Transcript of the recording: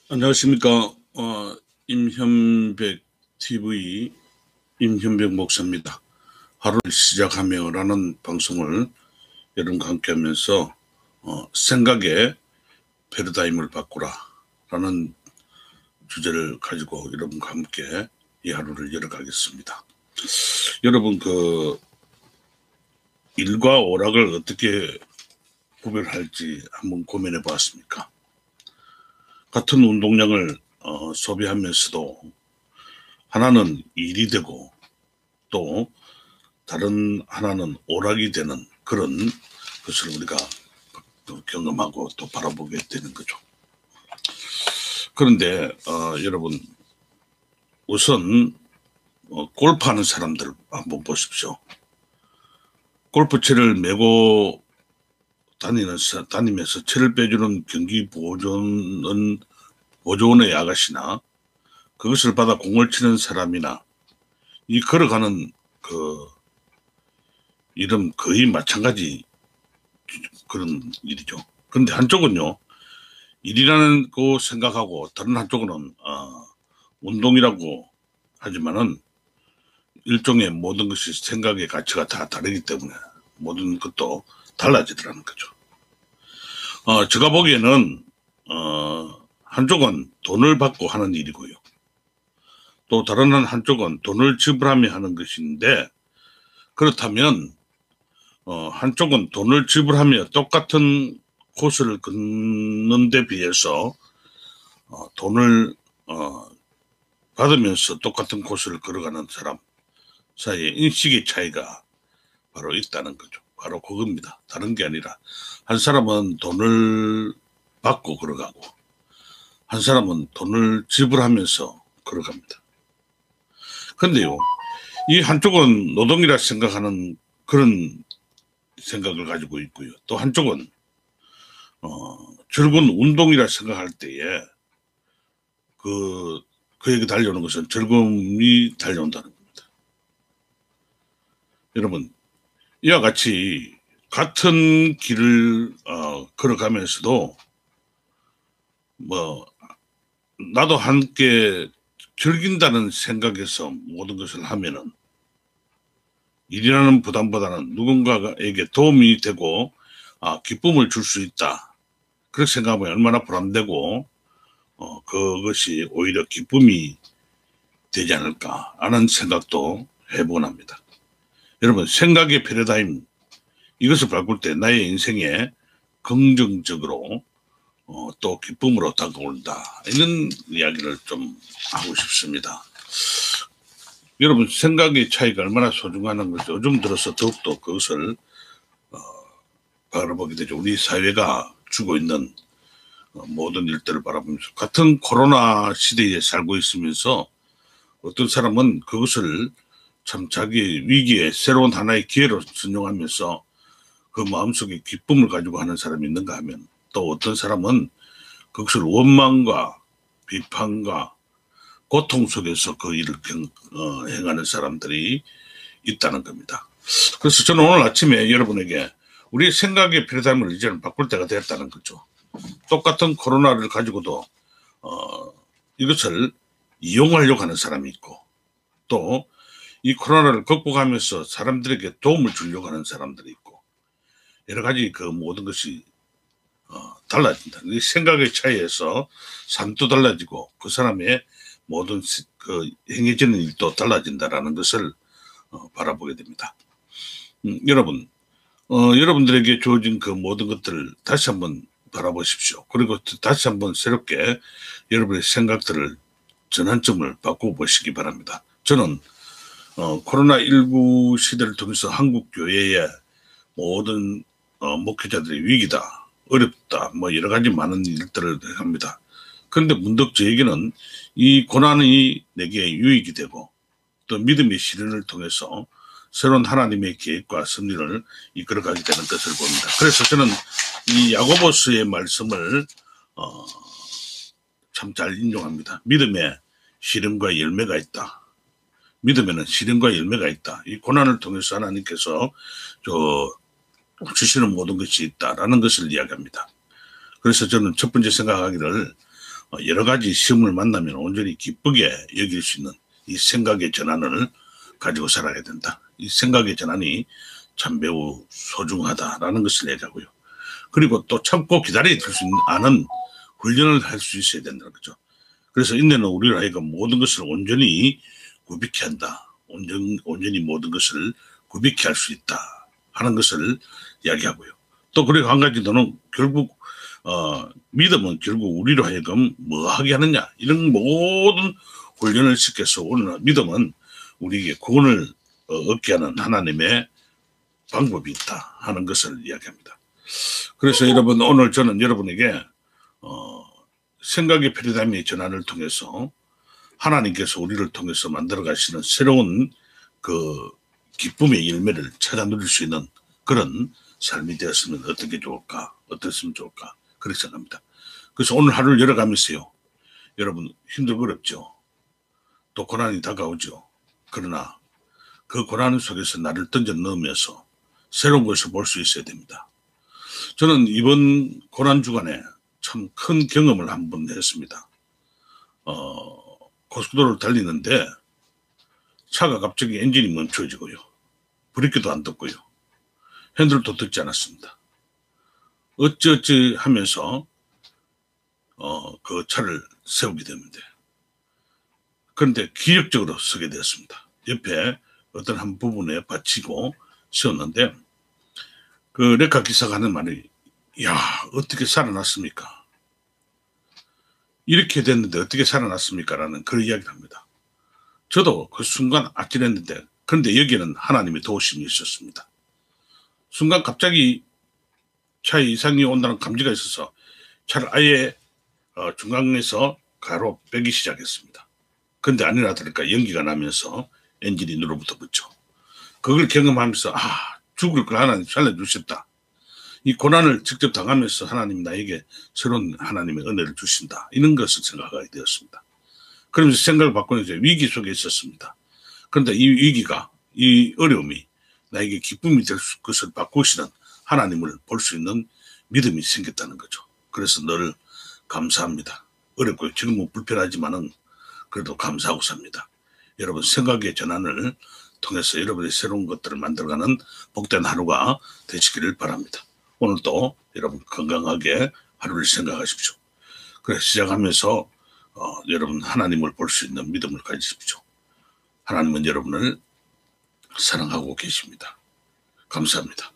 안녕하십니까. 임현백 TV 임현백 목사입니다. 하루를 시작하며라는 방송을 여러분과 함께 하면서 생각의 패러다임을 바꾸라라는 주제를 가지고 여러분과 함께 이 하루를 열어가겠습니다. 여러분, 일과 오락을 어떻게 구별할지 한번 고민해 보았습니까? 같은 운동량을 소비하면서도 하나는 일이 되고 또 다른 하나는 오락이 되는 그런 것을 우리가 경험하고 또 바라보게 되는 거죠. 그런데 여러분, 우선 골프하는 사람들 한번 보십시오. 골프채를 메고 다니면서 채를 빼주는 경기 보조원의 아가씨나 그것을 받아 공을 치는 사람이나 이 걸어가는 이름 거의 마찬가지 그런 일이죠. 그런데 한쪽은요, 일이라는 거 생각하고 다른 한쪽은 운동이라고 하지만은 일종의 모든 것이 생각의 가치가 다 다르기 때문에 모든 것도 달라지더라는 거죠. 제가 보기에는 한쪽은 돈을 받고 하는 일이고요. 또 다른 한쪽은 돈을 지불하며 하는 것인데, 그렇다면 한쪽은 돈을 지불하며 똑같은 코스를 걷는 데 비해서 돈을 받으면서 똑같은 코스를 걸어가는 사람 사이에 인식의 차이가 바로 있다는 거죠. 바로 그겁니다. 다른 게 아니라 한 사람은 돈을 받고 걸어가고 한 사람은 돈을 지불하면서 걸어갑니다. 그런데요, 이 한쪽은 노동이라 생각하는 그런 생각을 가지고 있고요. 또 한쪽은 즐거운 운동이라 생각할 때에 그에게 달려오는 것은 즐거움이 달려온다는 겁니다. 여러분, 이와 같이 같은 길을 걸어가면서도 뭐 나도 함께 즐긴다는 생각에서 모든 것을 하면은 일이라는 부담보다는 누군가에게 도움이 되고 기쁨을 줄 수 있다. 그렇게 생각하면 얼마나 보람되고 그것이 오히려 기쁨이 되지 않을까 하는 생각도 해보곤 합니다. 여러분, 생각의 패러다임 이것을 바꿀 때 나의 인생에 긍정적으로 또 기쁨으로 다가온다. 이런 이야기를 좀 하고 싶습니다. 여러분, 생각의 차이가 얼마나 소중한 것이 요즘 들어서 더욱더 그것을 바라보게 되죠. 우리 사회가 주고 있는 모든 일들을 바라보면서 같은 코로나 시대에 살고 있으면서 어떤 사람은 그것을 참 자기 위기에 새로운 하나의 기회로 선용하면서 그 마음속에 기쁨을 가지고 하는 사람이 있는가 하면 또 어떤 사람은 그것을 원망과 비판과 고통 속에서 그 일을 행하는 사람들이 있다는 겁니다. 그래서 저는 오늘 아침에 여러분에게 우리의 생각의 패러다임을 이제는 바꿀 때가 됐다는 거죠. 똑같은 코로나를 가지고도 이것을 이용하려고 하는 사람이 있고 또 이 코로나를 극복하면서 사람들에게 도움을 주려고 하는 사람들이 있고 여러 가지 그 모든 것이 달라진다. 이 생각의 차이에서 삶도 달라지고 그 사람의 모든 행해지는 일도 달라진다라는 것을 바라보게 됩니다. 여러분, 여러분들에게 주어진 그 모든 것들을 다시 한번 바라보십시오. 그리고 다시 한번 새롭게 여러분의 생각들을 전환점을 바꿔보시기 바랍니다. 저는 코로나19 시대를 통해서 한국 교회의 모든 목회자들의 위기다, 어렵다, 뭐 여러 가지 많은 일들을 합니다. 그런데 문득 저에게는 이 고난이 내게 유익이 되고 또 믿음의 실현을 통해서 새로운 하나님의 계획과 섭리를 이끌어가게 되는 것을 봅니다. 그래서 저는 이 야고보서의 말씀을 참 잘 인용합니다. 믿음에 시름과 열매가 있다. 믿음에는 시름과 열매가 있다. 이 고난을 통해서 하나님께서 주시는 모든 것이 있다라는 것을 이야기합니다. 그래서 저는 첫 번째 생각하기를 여러 가지 시험을 만나면 온전히 기쁘게 여길 수 있는 이 생각의 전환을 가지고 살아야 된다. 이 생각의 전환이 참 매우 소중하다라는 것을 얘기하고요. 그리고 또 참고 기다려 줄 수 있는 아는 훈련을 할 수 있어야 된다는 거죠. 그래서 인내는 우리를 하여금 모든 것을 온전히 구비케 한다. 온전히 모든 것을 구비케 할 수 있다 하는 것을 이야기하고요. 또 그리고 한 가지 더는 결국 믿음은 결국 우리로 하여금 뭐 하게 하느냐, 이런 모든 훈련을 시켜서 오늘 믿음은 우리에게 구원을 얻게 하는 하나님의 방법이 있다 하는 것을 이야기합니다. 그래서 여러분, 오늘 저는 여러분에게 생각의 패러다임의 전환을 통해서 하나님께서 우리를 통해서 만들어 가시는 새로운 그 기쁨의 열매를 찾아 누릴 수 있는 그런 삶이 되었으면 어떻게 좋을까, 어땠으면 좋을까, 그렇게 생각합니다. 그래서 오늘 하루를 열어가면서요, 여러분 힘들고 어렵죠. 또 고난이 다가오죠. 그러나 그 고난 속에서 나를 던져 넣으면서 새로운 것을 볼 수 있어야 됩니다. 저는 이번 고난 주간에 참 큰 경험을 한번 했습니다. 고속도로를 달리는데 차가 갑자기 엔진이 멈춰지고요. 브레이크도 안 떴고요. 핸들도 뜯지 않았습니다. 어찌어찌 하면서 그 차를 세우게 됐는데, 그런데 기력적으로 서게 되었습니다. 옆에 어떤 한 부분에 받치고 세웠는데, 그 레카 기사가 하는 말이, 야, 어떻게 살아났습니까? 이렇게 됐는데 어떻게 살아났습니까? 라는 그런 이야기를 합니다. 저도 그 순간 아찔했는데, 그런데 여기에는 하나님의 도우심이 있었습니다. 순간 갑자기 차에 이상이 온다는 감지가 있어서 차를 아예 중간에서 가로 빼기 시작했습니다. 그런데 아니라 다를까 연기가 나면서 엔진이 눌어붙어 붙죠. 그걸 경험하면서 죽을 걸 하나님 살려주셨다. 이 고난을 직접 당하면서 하나님 나에게 새로운 하나님의 은혜를 주신다. 이런 것을 생각하게 되었습니다. 그러면서 생각을 바꾸면서 위기 속에 있었습니다. 그런데 이 위기가, 이 어려움이 나에게 기쁨이 될 것을 바꾸시는 하나님을 볼 수 있는 믿음이 생겼다는 거죠. 그래서 늘 감사합니다. 어렵고 지금은 불편하지만은 그래도 감사하고 삽니다. 여러분, 생각의 전환을 통해서 여러분의 새로운 것들을 만들어가는 복된 하루가 되시기를 바랍니다. 오늘도 여러분 건강하게 하루를 생각하십시오. 그래서 시작하면서 여러분 하나님을 볼 수 있는 믿음을 가지십시오. 하나님은 여러분을 사랑하고 계십니다. 감사합니다.